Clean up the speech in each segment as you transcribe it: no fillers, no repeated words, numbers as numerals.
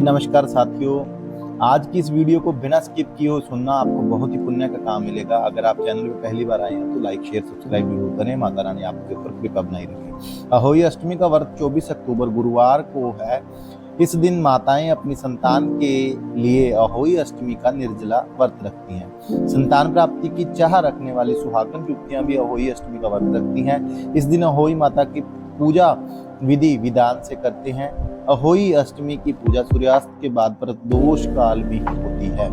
नमस्कार साथियों, आज की इस वीडियो को बिना स्किप किए हुए सुनना आपको बहुत ही पुण्य का काम मिलेगा। अगर आप चैनल पे पहली बार आए हैं तो लाइक शेयर सब्सक्राइब जरूर करें। माता रानी आपके ऊपर कृपा बनाई रखे। अहोई अष्टमी का व्रत 24 अक्टूबर गुरुवार को है। इस दिन माताएं अपनी संतान के लिए अहोई अष्टमी का निर्जला व्रत रखती हैं। संतान प्राप्ति की चाह रखने वाली सुहागन युवतियां भी अहोई अष्टमी का व्रत रखती हैं। इस दिन अहोई माता की पूजा विधि विधान से करते हैं। अहोई अष्टमी की पूजा सूर्यास्त के बाद प्रदोष काल में होती है।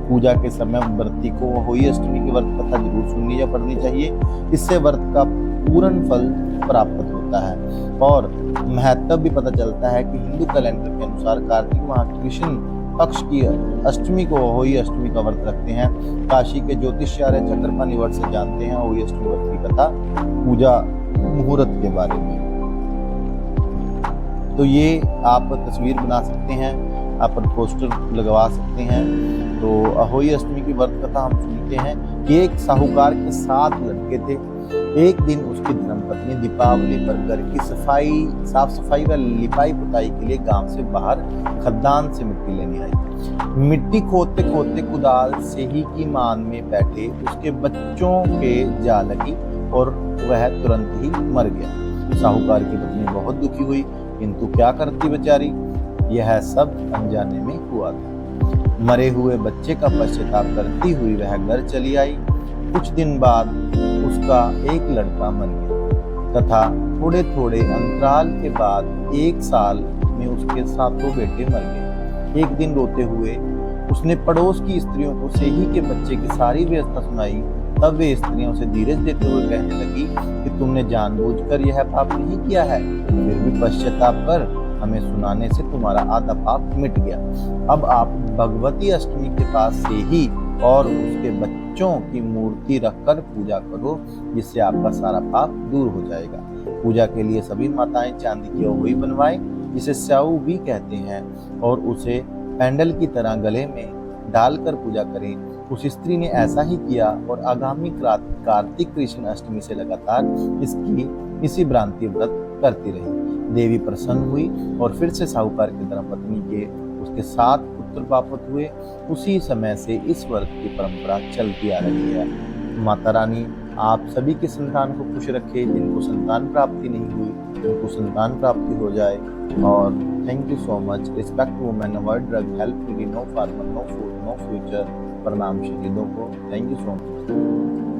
पूजा के समय व्रती को अहोई अष्टमी की व्रत कथा जरूर सुननी या पढ़नी चाहिए। इससे व्रत का पूर्ण फल प्राप्त होता है और महत्व भी पता चलता है कि हिंदू कैलेंडर के अनुसार कार्तिक माह कृष्ण पक्ष की अष्टमी को अहोई अष्टमी का व्रत रखते हैं। काशी के ज्योतिषाचार्य चक्रपाणी व्रत से जानते हैं अहोई अष्टमी व्रत की कथा, पूजा मुहूर्त के बारे में। तो ये आप तस्वीर बना सकते हैं, आप पोस्टर लगवा सकते हैं। तो अहोई अष्टमी की व्रत कथा हम सुनते हैं कि एक साहूकार के 7 लड़के थे। एक दिन उसकी धर्मपत्नी दीपावली पर घर की साफ सफाई व लिपाई पुताई के लिए गांव से बाहर खदान से मिट्टी लेने आई। मिट्टी खोदते खोदते कुदाल से ही की मान में बैठे उसके बच्चों के जा लगी और वह तुरंत ही मर गया। साहूकार की पत्नी बहुत दुखी हुई, किंतु क्या करती बेचारी, यह सब अनजाने में हुआ था। मरे हुए बच्चे का पश्चाताप करती हुई वह घर चली आई। कुछ दिन बाद उसका एक लड़का मर गया तथा थोड़े थोड़े अंतराल के बाद 1 साल में उसके 7 बेटे मर गए। एक दिन रोते हुए उसने पड़ोस की स्त्रियों को सेही के बच्चे की सारी व्यवस्था सुनाई। तब वे स्त्रियों से धीरज देते हुए कहने लगी कि तुमने जानबूझकर यह पाप नहीं किया है, फिर भी पश्चाताप कर हमें सुनाने से तुम्हारा आधा पाप मिट गया। अब आप भगवती अष्टमी के पास से ही और उसके बच्चों की मूर्ति रखकर पूजा करो, जिससे आपका सारा पाप दूर हो जाएगा। पूजा के लिए सभी माताएं चांदी की अहोई बनवाएं, जिसे स्याऊ भी कहते हैं, और उसे पैंडल की तरह गले में डालकर पूजा करें। उस स्त्री ने ऐसा ही किया और आगामी कार्तिक कृष्ण अष्टमी से लगातार इसी भ्रांति व्रत करती रही। देवी प्रसन्न हुई और फिर से साहूकार की धर्मपत्नी के उसके 7 पुत्र प्राप्त हुए। उसी समय से इस व्रत की परंपरा चलती आ रही है। माता रानी आप सभी के संतान को खुश रखे। जिनको संतान प्राप्ति नहीं हुई उनको संतान प्राप्ति हो जाए। और thank you so much. Respect women, avoid drug, help free, no farmer, no food, no future. प्रणाम शहीदों को। Thank you so much.